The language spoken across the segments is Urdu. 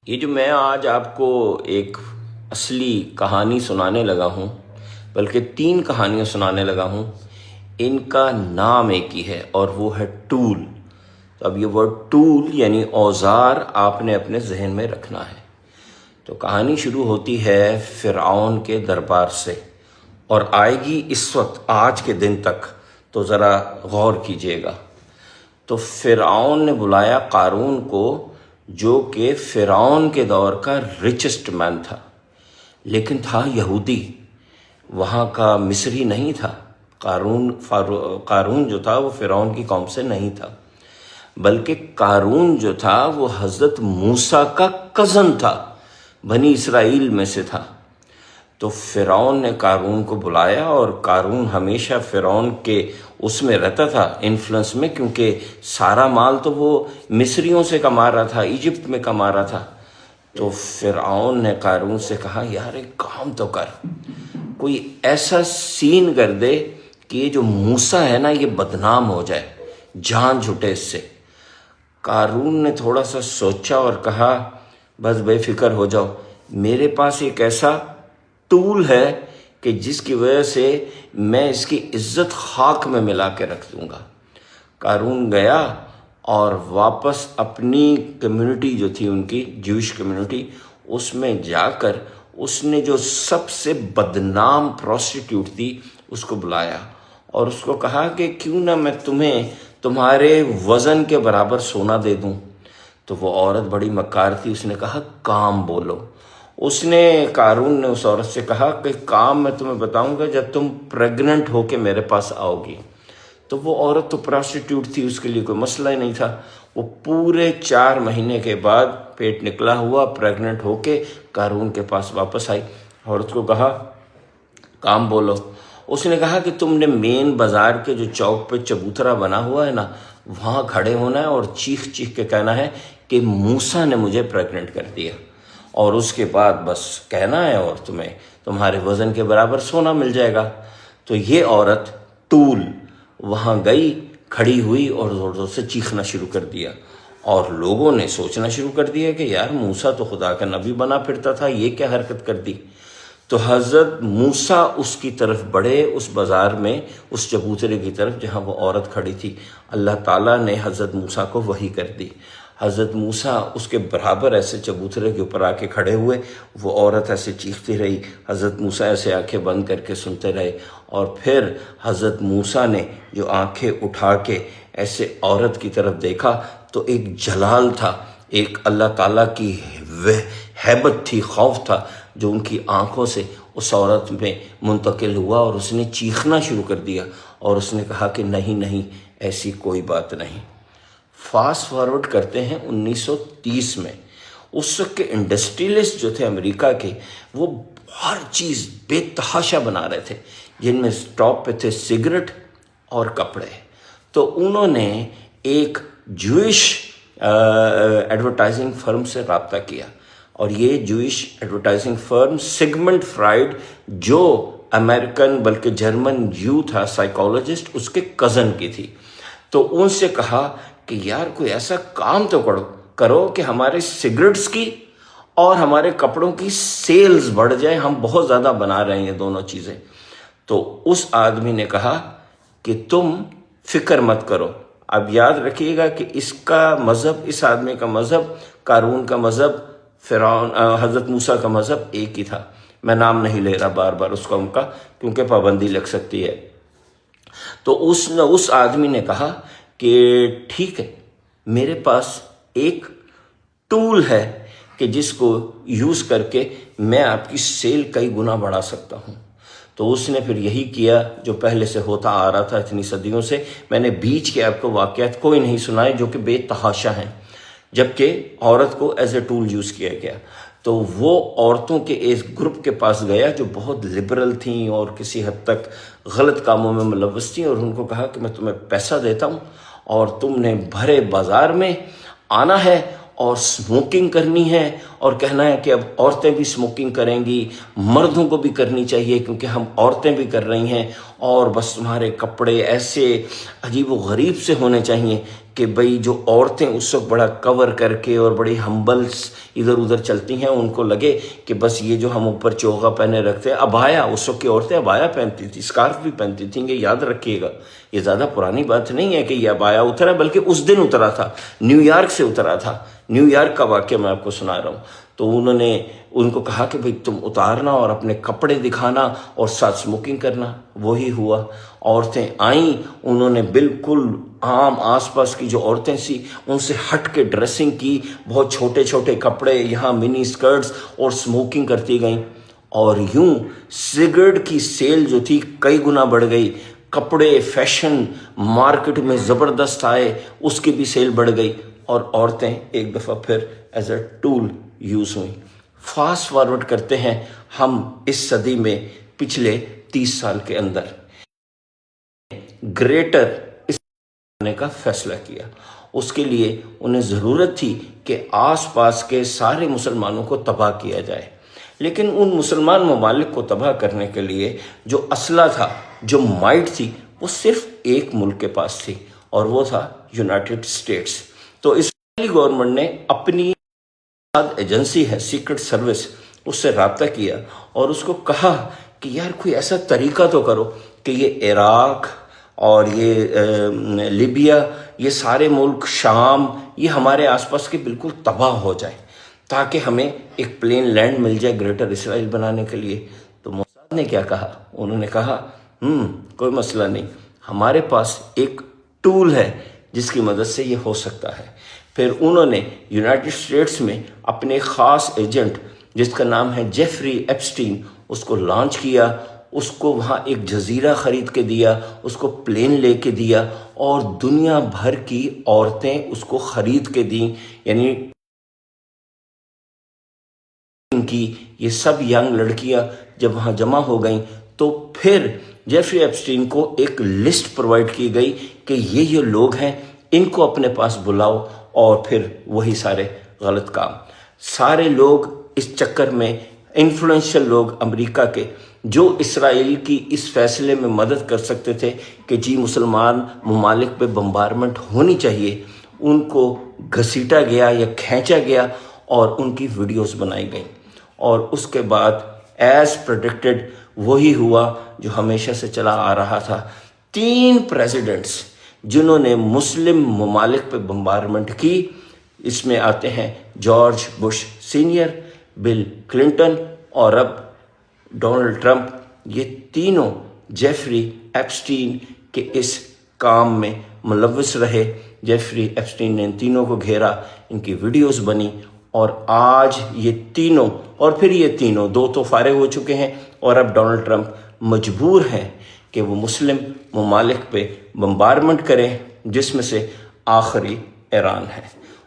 یہ جو میں آج آپ کو ایک اصلی کہانی سنانے لگا ہوں، بلکہ 3 کہانیاں سنانے لگا ہوں، ان کا نام ایک ہی ہے اور وہ ہے ٹول۔ تو اب یہ ورڈ ٹول یعنی اوزار آپ نے اپنے ذہن میں رکھنا ہے۔ تو کہانی شروع ہوتی ہے فرعون کے دربار سے اور آئے گی اس وقت آج کے دن تک، تو ذرا غور کیجئے گا۔ تو فرعون نے بلایا قارون کو، جو کہ فرعون کے دور کا ریچسٹ مین تھا، لیکن تھا یہودی، وہاں کا مصری نہیں تھا۔ قارون جو تھا وہ فرعون کی قوم سے نہیں تھا، بلکہ قارون جو تھا وہ حضرت موسیٰ کا کزن تھا، بنی اسرائیل میں سے تھا۔ تو فرعون نے قارون کو بلایا، اور قارون ہمیشہ فرعون کے اس میں رہتا تھا، انفلوئنس میں، کیونکہ سارا مال تو وہ مصریوں سے کما رہا تھا، ایجپٹ میں کما رہا تھا۔ تو فرعون نے قارون سے کہا، یار ایک کام تو کر، کوئی ایسا سین کر دے کہ یہ جو موسیٰ ہے نا یہ بدنام ہو جائے، جان چھٹے اس سے۔ قارون نے تھوڑا سا سوچا اور کہا، بس بے فکر ہو جاؤ، میرے پاس ایک ایسا ٹول ہے کہ جس کی وجہ سے میں اس کی عزت خاک میں ملا کے رکھ دوں گا۔ قارون گیا اور واپس اپنی کمیونٹی جو تھی، ان کی جوش کمیونٹی، اس میں جا کر اس نے جو سب سے بدنام پروسٹیٹیوٹ تھی اس کو بلایا اور اس کو کہا کہ کیوں نہ میں تمہیں تمہارے وزن کے برابر سونا دے دوں۔ تو وہ عورت بڑی مکار تھی، اس نے کہا کام بولو۔ قارون نے اس عورت سے کہا کہ کام میں تمہیں بتاؤں گا جب تم پریگننٹ ہو کے میرے پاس آؤ گی۔ تو وہ عورت تو پراسٹیٹیوٹ تھی، اس کے لیے کوئی مسئلہ ہی نہیں تھا۔ وہ پورے 4 مہینے کے بعد پیٹ نکلا ہوا پریگننٹ ہو کے قارون کے پاس واپس آئی۔ عورت کو کہا کام بولو۔ اس نے کہا کہ تم نے مین بازار کے جو چوک پہ چبوترا بنا ہوا ہے نا، وہاں کھڑے ہونا ہے اور چیخ چیخ کے کہنا ہے کہ موسیٰ نے مجھے پریگننٹ کر دیا، اور اس کے بعد بس کہنا ہے اور تمہیں تمہارے وزن کے برابر سونا مل جائے گا۔ تو یہ عورت ٹول وہاں گئی، کھڑی ہوئی اور زور زور سے چیخنا شروع کر دیا، اور لوگوں نے سوچنا شروع کر دیا کہ یار موسیٰ تو خدا کا نبی بنا پھرتا تھا، یہ کیا حرکت کر دی۔ تو حضرت موسیٰ اس کی طرف بڑھے، اس بازار میں، اس چبوترے کی طرف جہاں وہ عورت کھڑی تھی۔ اللہ تعالیٰ نے حضرت موسیٰ کو وحی کر دی۔ حضرت موسیٰ اس کے برابر ایسے چبوترے کے اوپر آ کے کھڑے ہوئے، وہ عورت ایسے چیختی رہی، حضرت موسیٰ ایسے آنکھیں بند کر کے سنتے رہے، اور پھر حضرت موسیٰ نے جو آنکھیں اٹھا کے ایسے عورت کی طرف دیکھا تو ایک جلال تھا، ایک اللہ تعالیٰ کی ہیبت تھی، خوف تھا جو ان کی آنکھوں سے اس عورت میں منتقل ہوا، اور اس نے چیخنا شروع کر دیا، اور اس نے کہا کہ نہیں، ایسی کوئی بات نہیں۔ فاسٹ فارورڈ کرتے ہیں 1930 میں، اس وقت کے انڈسٹریلسٹ جو تھے امریکہ کے، وہ ہر چیز بے تحاشا بنا رہے تھے، جن میں ٹاپ پہ تھے سگریٹ اور کپڑے۔ تو انہوں نے ایک جوئش ایڈورٹائزنگ فرم سے رابطہ کیا، اور یہ جوئش ایڈورٹائزنگ فرم سگمنڈ فرائڈ، جو امریکن بلکہ جرمن یو تھا سائیکالوجسٹ، اس کے کزن کی تھی۔ تو ان سے کہا کہ یار کوئی ایسا کام تو کرو کہ ہمارے سگریٹس کی اور ہمارے کپڑوں کی سیلز بڑھ جائے، ہم بہت زیادہ بنا رہے ہیں یہ دونوں چیزیں۔ تو اس آدمی نے کہا کہ تم فکر مت کرو۔ اب یاد رکھیے گا کہ اس کا مذہب، اس آدمی کا مذہب، قارون کا مذہب، حضرت موسیٰ کا مذہب ایک ہی تھا۔ میں نام نہیں لے رہا بار بار اس قوم کا، کیونکہ پابندی لگ سکتی ہے۔ تو اس آدمی نے کہا کہ ٹھیک ہے، میرے پاس ایک ٹول ہے کہ جس کو یوز کر کے میں آپ کی سیل کئی گنا بڑھا سکتا ہوں۔ تو اس نے پھر یہی کیا جو پہلے سے ہوتا آ رہا تھا اتنی صدیوں سے۔ میں نے بیچ کے آپ کو واقعات کوئی نہیں سنائے جو کہ بے تحاشا ہیں، جبکہ عورت کو ایز اے ٹول یوز کیا گیا۔ تو وہ عورتوں کے ایک گروپ کے پاس گیا جو بہت لبرل تھیں اور کسی حد تک غلط کاموں میں ملوث تھیں، اور ان کو کہا کہ میں تمہیں پیسہ دیتا ہوں اور تم نے بھرے بازار میں آنا ہے اور سموکنگ کرنی ہے، اور کہنا ہے کہ اب عورتیں بھی سموکنگ کریں گی، مردوں کو بھی کرنی چاہیے کیونکہ ہم عورتیں بھی کر رہی ہیں، اور بس تمہارے کپڑے ایسے عجیب و غریب سے ہونے چاہیے کہ بھئی جو عورتیں اس وقت بڑا کور کر کے اور بڑی ہمبلس ادھر ادھر چلتی ہیں، ان کو لگے کہ بس یہ جو ہم اوپر چوغا پہنے رکھتے ہیں، ابایا، اس وقت کی عورتیں ابایا پہنتی تھی، اسکارف بھی پہنتی تھیں، یہ یاد رکھیے گا، یہ زیادہ پرانی بات نہیں ہے کہ یہ ابایا اترا، بلکہ اس دن اترا تھا، نیو یارک سے اترا تھا، نیو یارک کا واقعہ میں آپ کو سنا رہا ہوں۔ تو انہوں نے ان کو کہا کہ بھئی تم اتارنا اور اپنے کپڑے دکھانا اور ساتھ اسموکنگ کرنا۔ وہی ہوا، عورتیں آئیں، انہوں نے بالکل عام آس پاس کی جو عورتیں سی ان سے ہٹ کے ڈریسنگ کی، بہت چھوٹے چھوٹے کپڑے، یہاں منی اسکرٹس، اور اسموکنگ کرتی گئیں، اور یوں سگریٹ کی سیل جو تھی کئی گنا بڑھ گئی، کپڑے فیشن مارکیٹ میں زبردست آئے، اس کی بھی سیل بڑھ گئی، اور عورتیں ایک دفعہ پھر ایز اے ٹول یوز ہوئیں۔ فاسٹ فارورڈ کرتے ہیں ہم اس صدی میں پچھلے 30 سال کے اندر گریٹر اس کرنے کا فیصلہ کیا۔ اس کے لیے انہیں ضرورت تھی کہ آس پاس کے سارے مسلمانوں کو تباہ کیا جائے، لیکن ان مسلمان ممالک کو تباہ کرنے کے لیے جو اسلحہ تھا، جو مائٹ تھی، وہ صرف ایک ملک کے پاس تھی، اور وہ تھا یونائٹڈ اسٹیٹس۔ تو اسرائیلی گورنمنٹ نے اپنی ایجنسی ہے سیکرٹ سروس، اس سے رابطہ کیا اور اس کو کہا کہ یار کوئی ایسا طریقہ تو کرو کہ یہ عراق اور یہ لیبیا، یہ سارے ملک، شام، یہ ہمارے آس پاس کے بالکل تباہ ہو جائے، تاکہ ہمیں ایک پلین لینڈ مل جائے گریٹر اسرائیل بنانے کے لیے۔ تو موساد نے کیا کہا؟ انہوں نے کہا کوئی مسئلہ نہیں، ہمارے پاس ایک ٹول ہے جس کی مدد سے یہ ہو سکتا ہے۔ پھر انہوں نے یونائٹڈ اسٹیٹس میں اپنے خاص ایجنٹ جس کا نام ہے جیفری ایپسٹین، اس کو لانچ کیا، اس کو وہاں ایک جزیرہ خرید کے دیا، اس کو پلین لے کے دیا، اور دنیا بھر کی عورتیں اس کو خرید کے دیں، یعنی کی یہ سب ینگ لڑکیاں جب وہاں جمع ہو گئیں تو پھر جیفری ایپسٹین کو ایک لسٹ پرووائڈ کی گئی کہ یہ لوگ ہیں، ان کو اپنے پاس بلاؤ، اور پھر وہی سارے غلط کام۔ سارے لوگ اس چکر میں، انفلوئنشل لوگ امریکہ کے جو اسرائیل کی اس فیصلے میں مدد کر سکتے تھے کہ جی مسلمان ممالک پہ بمبارمنٹ ہونی چاہیے، ان کو گھسیٹا گیا یا کھینچا گیا اور ان کی ویڈیوز بنائی گئیں، اور اس کے بعد ایز پریڈکٹڈ وہی ہوا جو ہمیشہ سے چلا آ رہا تھا۔ 3 پریزیڈنٹس جنہوں نے مسلم ممالک پہ بمبارمنٹ کی، اس میں آتے ہیں George Bush senior, Bill Clinton, اور اب ڈونلڈ ٹرمپ۔ یہ تینوں جیفری ایپسٹین کے اس کام میں ملوث رہے۔ جیفری ایپسٹین نے ان تینوں کو گھیرا، ان کی ویڈیوز بنی، اور آج یہ تینوں، اور پھر یہ تینوں، 2 تو فارغ ہو چکے ہیں، اور اب ڈونلڈ ٹرمپ مجبور ہیں کہ وہ مسلم ممالک پہ بمبارمنٹ کریں، جس میں سے آخری ایران ہے۔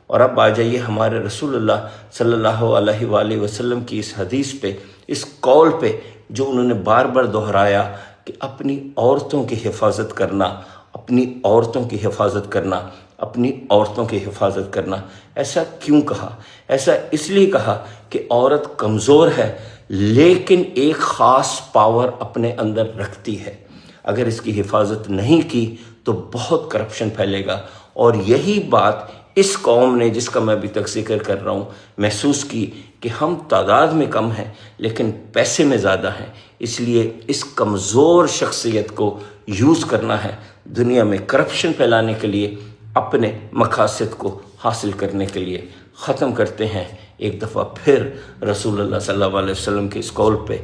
اور اب آ جائیے ہمارے رسول اللہ صلی اللہ علیہ وآلہ وسلم کی اس حدیث پہ، اس قول پہ جو انہوں نے بار بار دہرایا کہ اپنی عورتوں کی حفاظت کرنا، اپنی عورتوں کی حفاظت کرنا، اپنی عورتوں کی حفاظت کرنا۔ ایسا کیوں کہا؟ ایسا اس لیے کہا کہ عورت کمزور ہے لیکن ایک خاص پاور اپنے اندر رکھتی ہے، اگر اس کی حفاظت نہیں کی تو بہت کرپشن پھیلے گا، اور یہی بات اس قوم نے، جس کا میں ابھی تک ذکر کر رہا ہوں، محسوس کی کہ ہم تعداد میں کم ہیں لیکن پیسے میں زیادہ ہیں، اس لیے اس کمزور شخصیت کو یوز کرنا ہے دنیا میں کرپشن پھیلانے کے لیے، اپنے مقاصد کو حاصل کرنے کے لیے۔ ختم کرتے ہیں ایک دفعہ پھر رسول اللہ صلی اللہ علیہ وسلم کے اس قول پہ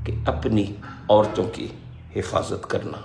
کہ اپنی عورتوں کی حفاظت کرنا۔